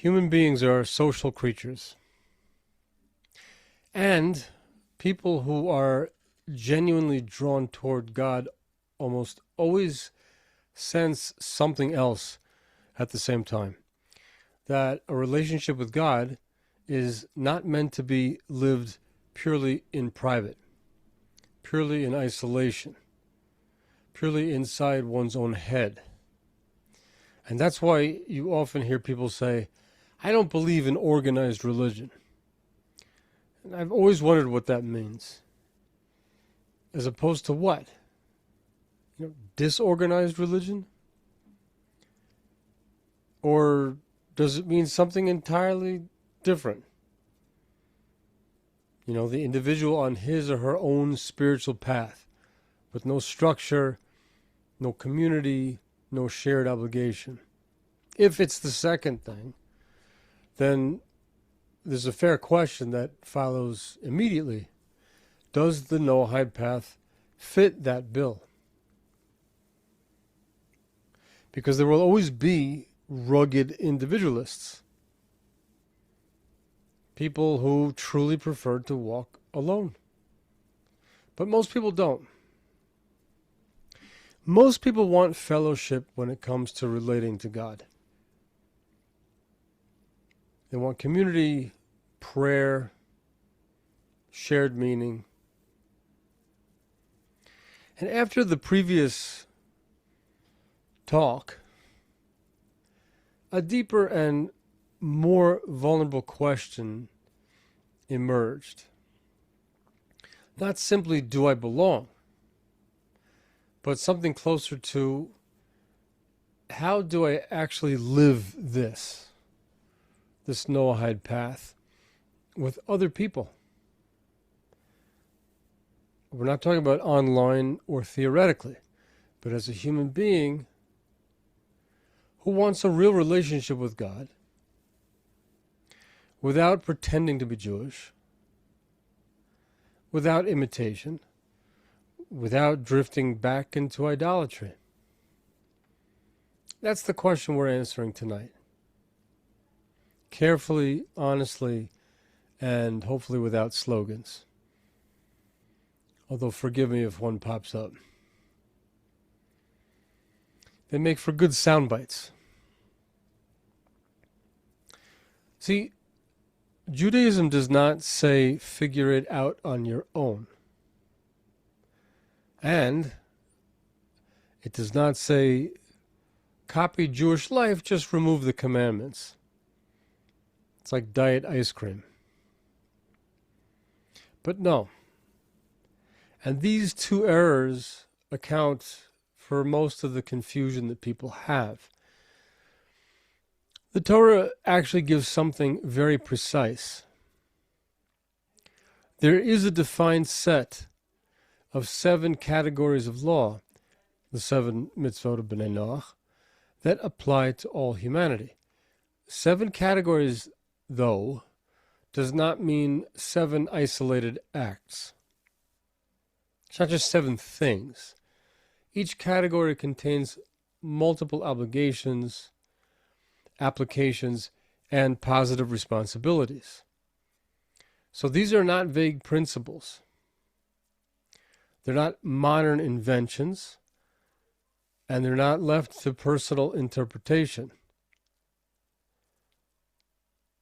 Human beings are social creatures. And people who are genuinely drawn toward God almost always sense something else at the same time. That a relationship with God is not meant to be lived purely in private, purely in isolation, purely inside one's own head. And that's why you often hear people say, I don't believe in organized religion. And I've always wondered what that means. As opposed to what? Disorganized religion? Or does it mean something entirely different? The individual on his or her own spiritual path, with no structure, no community, no shared obligation. If it's the second thing, then there's a fair question that follows immediately. Does the Noahide path fit that bill? Because there will always be rugged individualists. People who truly prefer to walk alone. But most people don't. Most people want fellowship when it comes to relating to God. They want community, prayer, shared meaning. And after the previous talk, a deeper and more vulnerable question emerged. Not simply, do I belong? But something closer to, how do I actually live this Noahide path with other people? We're not talking about online or theoretically, but as a human being who wants a real relationship with God without pretending to be Jewish, without imitation, without drifting back into idolatry. That's the question we're answering tonight. Carefully, honestly, and hopefully without slogans. Although forgive me if one pops up. They make for good sound bites. See, Judaism does not say figure it out on your own. And it does not say copy Jewish life, just remove the commandments. It's like diet ice cream. But no. And these two errors account for most of the confusion that people have. The Torah actually gives something very precise. There is a defined set of 7 categories of law, the 7 mitzvot of B'nei Noach, that apply to all humanity. 7 categories, though, does not mean 7 isolated acts. It's not just 7 things. Each category contains multiple obligations, applications, and positive responsibilities. So these are not vague principles. They're not modern inventions, and they're not left to personal interpretation.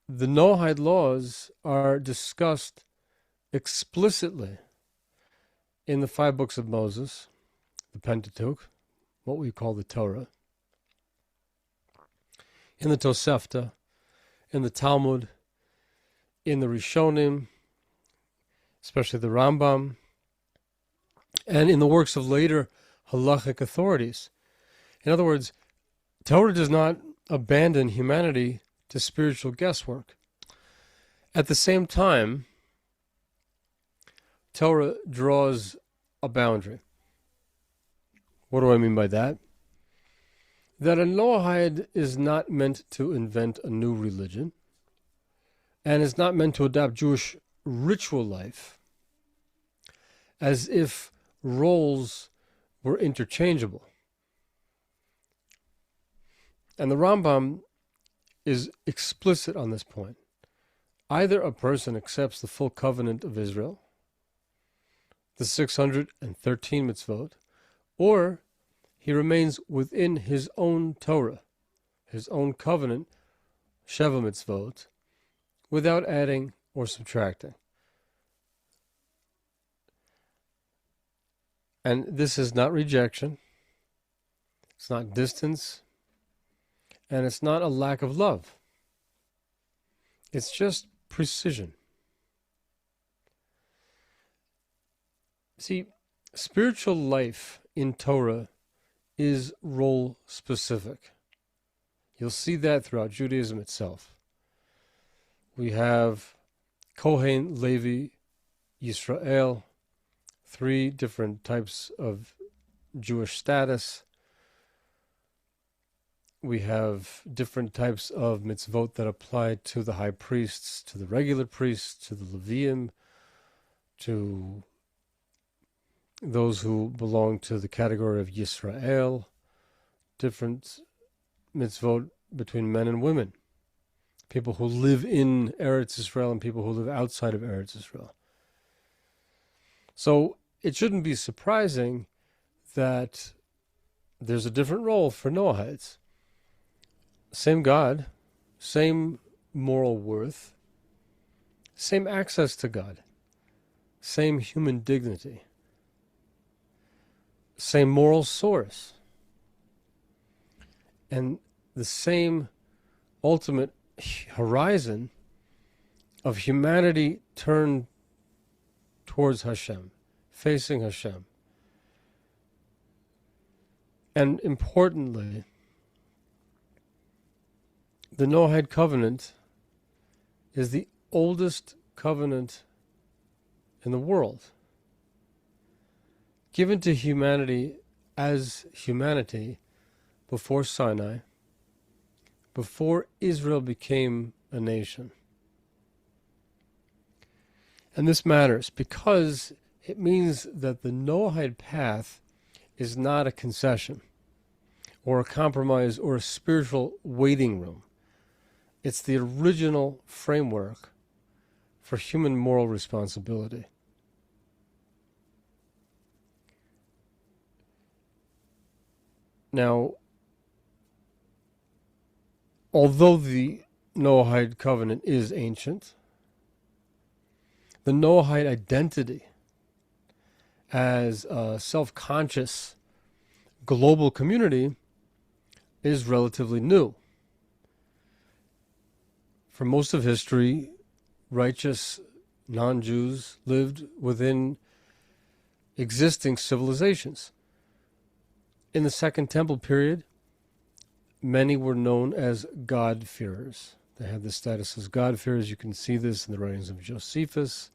The Noahide laws are discussed explicitly in the 5 books of Moses, the Pentateuch, what we call the Torah, in the Tosefta, in the Talmud, in the Rishonim, especially the Rambam, and in the works of later halachic authorities. In other words, Torah does not abandon humanity to spiritual guesswork. At the same time, Torah draws a boundary. What do I mean by that? That a Noahide is not meant to invent a new religion, and is not meant to adopt Jewish ritual life as if roles were interchangeable. And the Rambam is explicit on this point. Either a person accepts the full covenant of Israel, the 613 mitzvot, or he remains within his own Torah, his own covenant, Sheva mitzvot, without adding or subtracting. And this is not rejection, it's not distance, and it's not a lack of love. It's just precision. See, spiritual life in Torah is role specific. You'll see that throughout Judaism itself. We have Kohen, Levi, Yisrael, 3 different types of Jewish status. We have different types of mitzvot that apply to the high priests, to the regular priests, to the Leviim, to those who belong to the category of Yisrael, different mitzvot between men and women, people who live in Eretz Israel and people who live outside of Eretz Israel. So it shouldn't be surprising that there's a different role for Noahides. Same God, same moral worth, same access to God, same human dignity, same moral source, and the same ultimate horizon of humanity turned towards Hashem, facing Hashem. And importantly, the Noahide covenant is the oldest covenant in the world, given to humanity as humanity before Sinai, before Israel became a nation. And this matters because it means that the Noahide path is not a concession or a compromise or a spiritual waiting room. It's the original framework for human moral responsibility. Now, although the Noahide covenant is ancient, the Noahide identity as a self-conscious global community is relatively new. For most of history, righteous non-Jews lived within existing civilizations. In the Second Temple period, many were known as God-fearers. They had the status as God-fearers. You can see this in the writings of Josephus.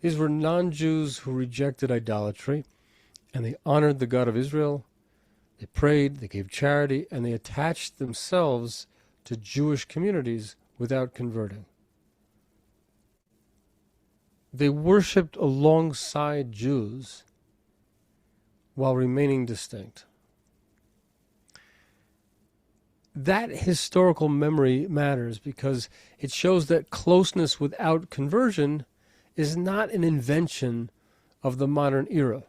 These were non-Jews who rejected idolatry, and they honored the God of Israel. They prayed, they gave charity, and they attached themselves to Jewish communities without converting. They worshipped alongside Jews while remaining distinct. That historical memory matters because it shows that closeness without conversion is not an invention of the modern era.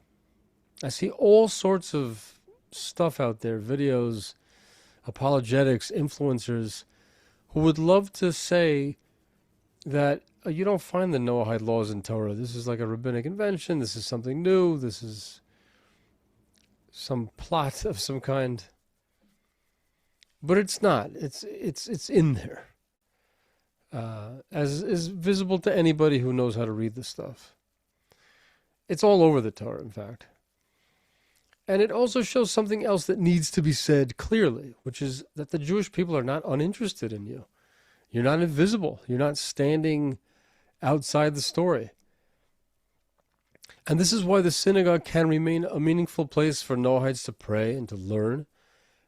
I see all sorts of stuff out there, videos, apologetics, influencers, who would love to say that you don't find the Noahide laws in Torah. This is like a rabbinic invention. This is something new. This is some plot of some kind. But it's not. It's in there. As is visible to anybody who knows how to read this stuff. It's all over the Torah, in fact. And it also shows something else that needs to be said clearly, which is that the Jewish people are not uninterested in you. You're not invisible. You're not standing outside the story. And this is why the synagogue can remain a meaningful place for Noahides to pray and to learn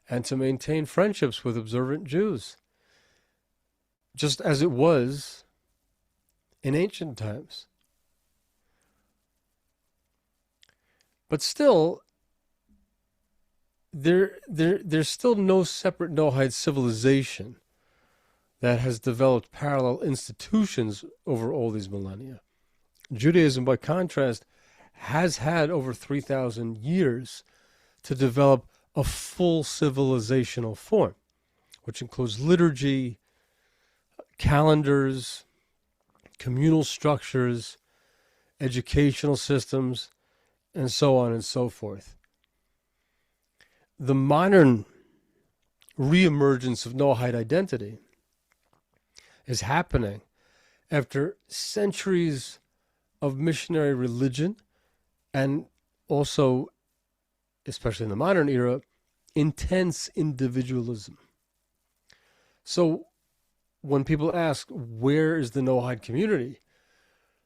and to maintain friendships with observant Jews, just as it was in ancient times. But still, there's still no separate Noahide civilization that has developed parallel institutions over all these millennia. Judaism, by contrast, has had over 3,000 years to develop a full civilizational form, which includes liturgy, calendars, communal structures, educational systems, and so on and so forth. The modern reemergence of Noahide identity is happening after centuries of missionary religion and also, especially in the modern era, intense individualism. So when people ask, where is the Noahide community?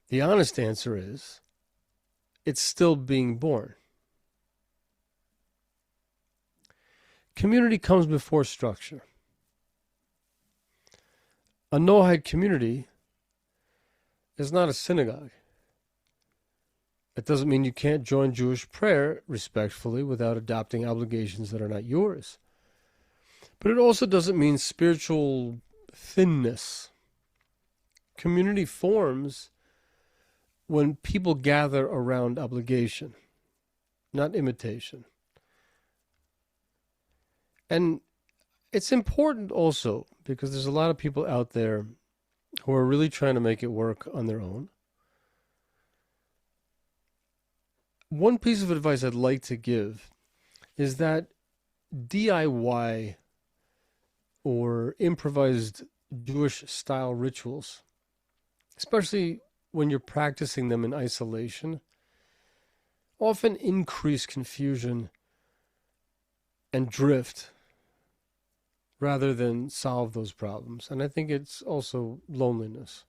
The honest answer is, it's still being born. Community comes before structure. A Noahide community is not a synagogue. It doesn't mean you can't join Jewish prayer respectfully without adopting obligations that are not yours. But it also doesn't mean spiritual thinness. Community forms when people gather around obligation, not imitation. And it's important also because there's a lot of people out there who are really trying to make it work on their own. One piece of advice I'd like to give is that DIY or improvised Jewish-style rituals, especially when you're practicing them in isolation, often increase confusion and drift rather than solve those problems. And I think it's also loneliness.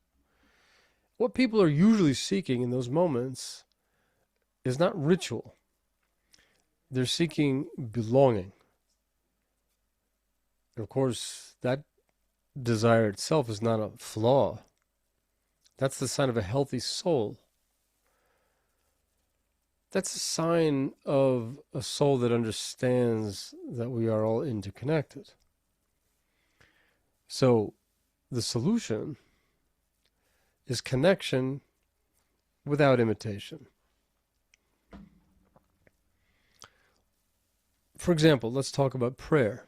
What people are usually seeking in those moments is not ritual. They're seeking belonging. And of course, that desire itself is not a flaw. That's the sign of a healthy soul. That's a sign of a soul that understands that we are all interconnected. So the solution is connection without imitation. For example, let's talk about prayer.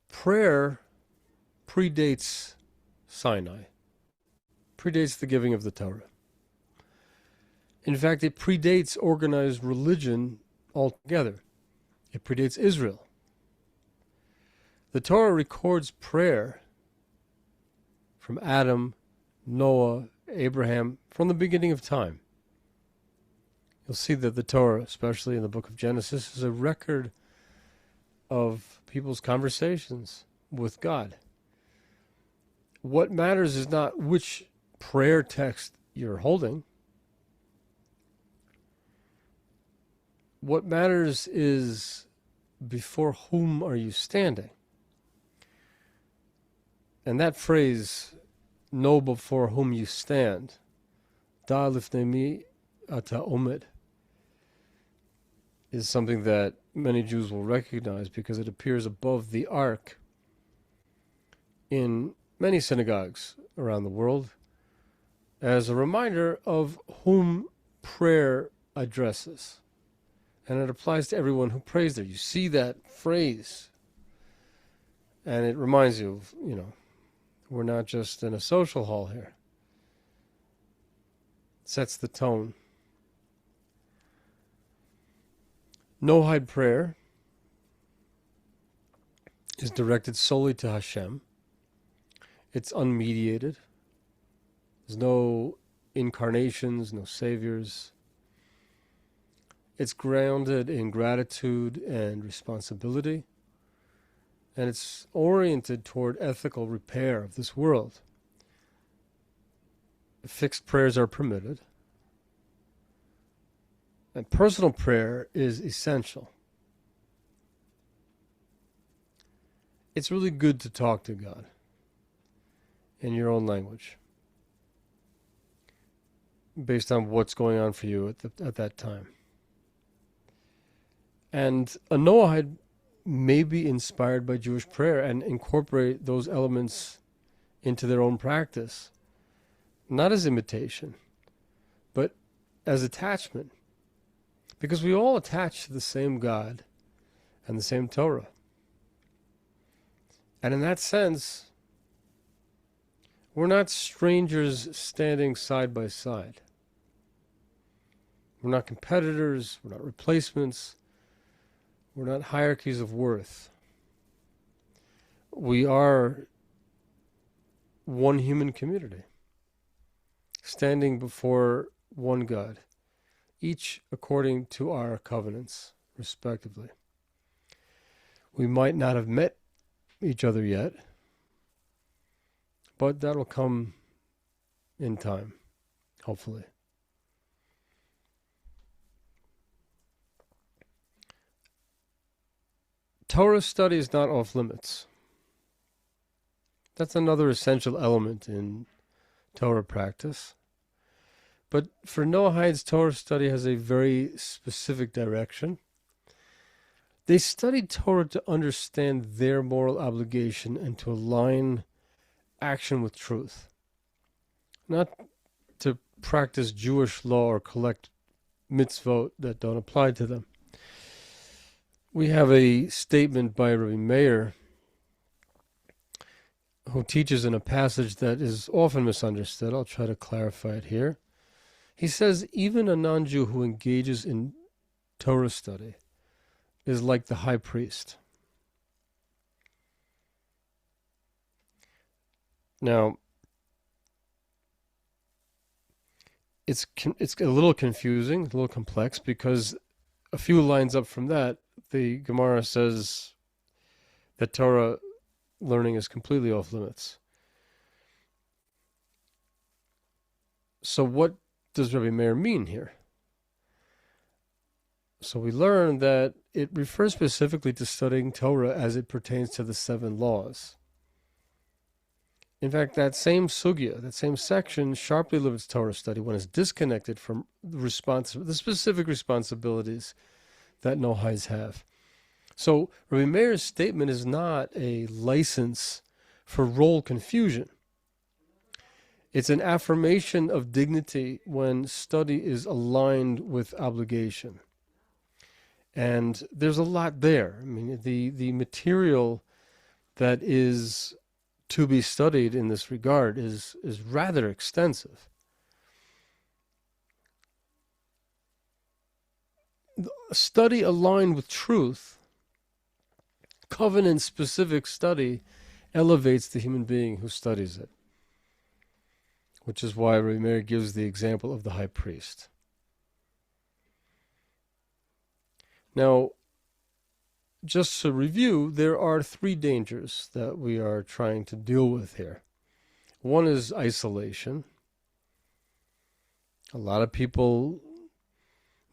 Prayer predates Sinai, predates the giving of the Torah. In fact, it predates organized religion altogether. It predates Israel. The Torah records prayer from Adam, Noah, Abraham, from the beginning of time. You'll see that the Torah, especially in the book of Genesis, is a record of people's conversations with God. What matters is not which prayer text you're holding. What matters is before whom are you standing? And that phrase, know before whom you stand, da lifnei mi ata omed, is something that many Jews will recognize because it appears above the ark in many synagogues around the world as a reminder of whom prayer addresses. And it applies to everyone who prays there. You see that phrase, and it reminds you of, we're not just in a social hall here. It sets the tone. Noahide prayer is directed solely to Hashem. It's unmediated. There's no incarnations, no saviors. It's grounded in gratitude and responsibility. And it's oriented toward ethical repair of this world. Fixed prayers are permitted. And personal prayer is essential. It's really good to talk to God in your own language, based on what's going on for you at that time. And a Noahide may be inspired by Jewish prayer and incorporate those elements into their own practice, not as imitation, but as attachment. Because we all attach to the same God and the same Torah. And in that sense, we're not strangers standing side by side. We're not competitors, we're not replacements, we're not hierarchies of worth. We are one human community, standing before one God, each according to our covenants, respectively. We might not have met each other yet, but that'll come in time, hopefully. Torah study is not off limits. That's another essential element in Torah practice. But for Noahides, Torah study has a very specific direction. They studied Torah to understand their moral obligation and to align action with truth, not to practice Jewish law or collect mitzvot that don't apply to them. We have a statement by Rabbi Meir, who teaches in a passage that is often misunderstood. I'll try to clarify it here. He says, even a non-Jew who engages in Torah study is like the high priest. Now, it's a little confusing, a little complex, because a few lines up from that, the Gemara says that Torah learning is completely off limits. So what does Rabbi Meir mean here? So we learn that it refers specifically to studying Torah as it pertains to the 7 laws. In fact, that same sugya, that same section, sharply limits Torah study when it's disconnected from the specific responsibilities that Noahides have. So Rabbi Meir's statement is not a license for role confusion. It's an affirmation of dignity when study is aligned with obligation. And there's a lot there. I mean, the material that is to be studied in this regard is rather extensive. Study aligned with truth, covenant-specific study, elevates the human being who studies it, which is why Rabbi Meir gives the example of the high priest. Now, just to review, there are 3 dangers that we are trying to deal with here. One is isolation. A lot of people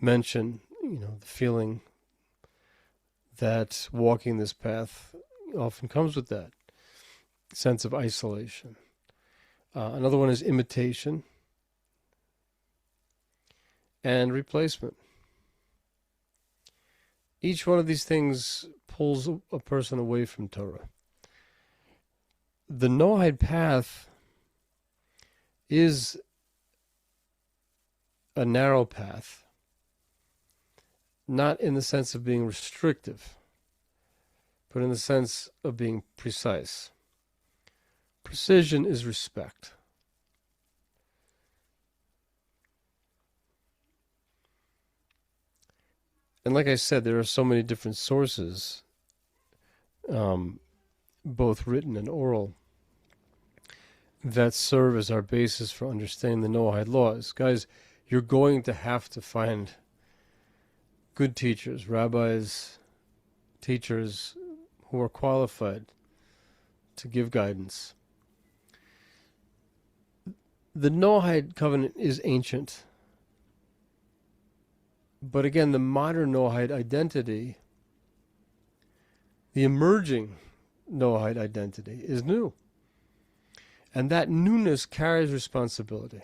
mention, the feeling that walking this path often comes with that sense of isolation. Another one is imitation and replacement. Each one of these things pulls a person away from Torah. The Noahide path is a narrow path, not in the sense of being restrictive, but in the sense of being precise. Precision is respect. And like I said, there are so many different sources, both written and oral, that serve as our basis for understanding the Noahide laws. Guys, you're going to have to find good teachers, rabbis, teachers who are qualified to give guidance. The Noahide covenant is ancient. But again, the modern Noahide identity, the emerging Noahide identity, is new. And that newness carries responsibility.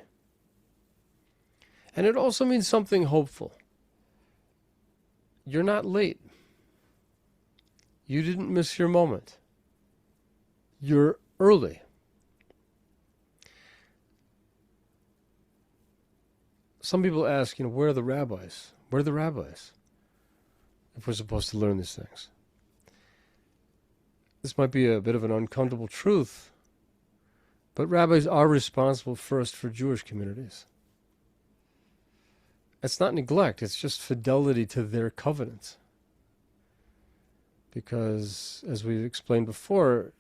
And it also means something hopeful. You're not late. You didn't miss your moment. You're early. Some people ask, where are the rabbis? Where are the rabbis? If we're supposed to learn these things. This might be a bit of an uncomfortable truth, but rabbis are responsible first for Jewish communities. It's not neglect, it's just fidelity to their covenant. Because, as we've explained before,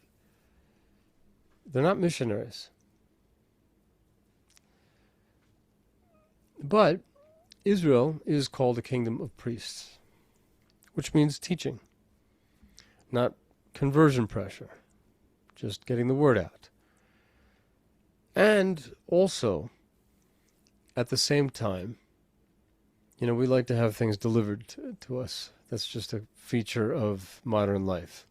they're not missionaries. But Israel is called a kingdom of priests, which means teaching, not conversion pressure, just getting the word out. And also, at the same time, we like to have things delivered to us. That's just a feature of modern life.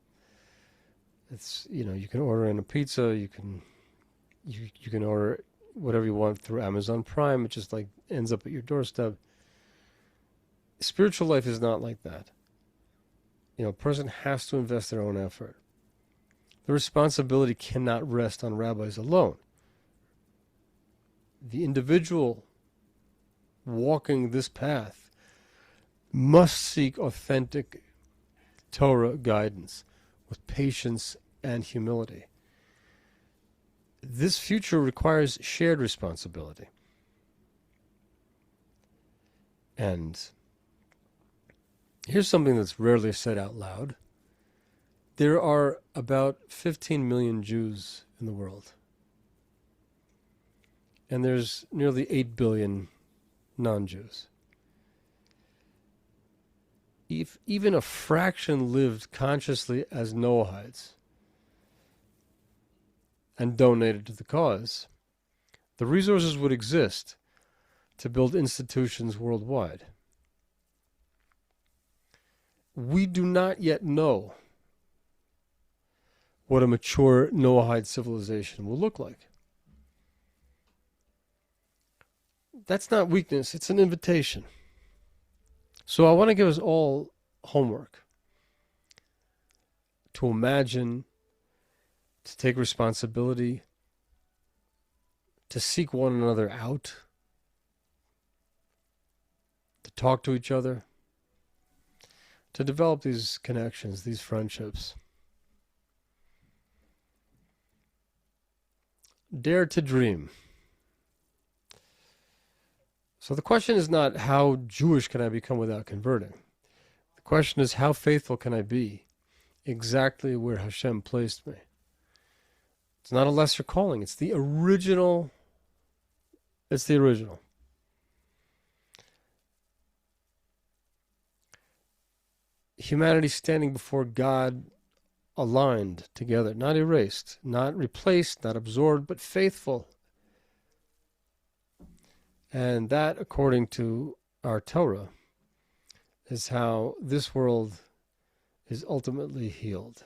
It's, you can order in a pizza, you can order whatever you want through Amazon Prime. It just ends up at your doorstep. Spiritual life is not like that. A person has to invest their own effort. The responsibility cannot rest on rabbis alone. The individual walking this path must seek authentic Torah guidance with patience and humility. This future requires shared responsibility. And here's something that's rarely said out loud. There are about 15 million Jews in the world. And there's nearly 8 billion non-Jews. If even a fraction lived consciously as Noahides and donated to the cause, the resources would exist to build institutions worldwide. We do not yet know what a mature Noahide civilization will look like. That's not weakness, it's an invitation. So I want to give us all homework to imagine, to take responsibility, to seek one another out, to talk to each other, to develop these connections, these friendships. Dare to dream. So the question is not how Jewish can I become without converting. The question is how faithful can I be exactly where Hashem placed me. It's not a lesser calling. It's the original. It's the original. Humanity standing before God aligned together, not erased, not replaced, not absorbed, but faithful. And that, according to our Torah, is how this world is ultimately healed.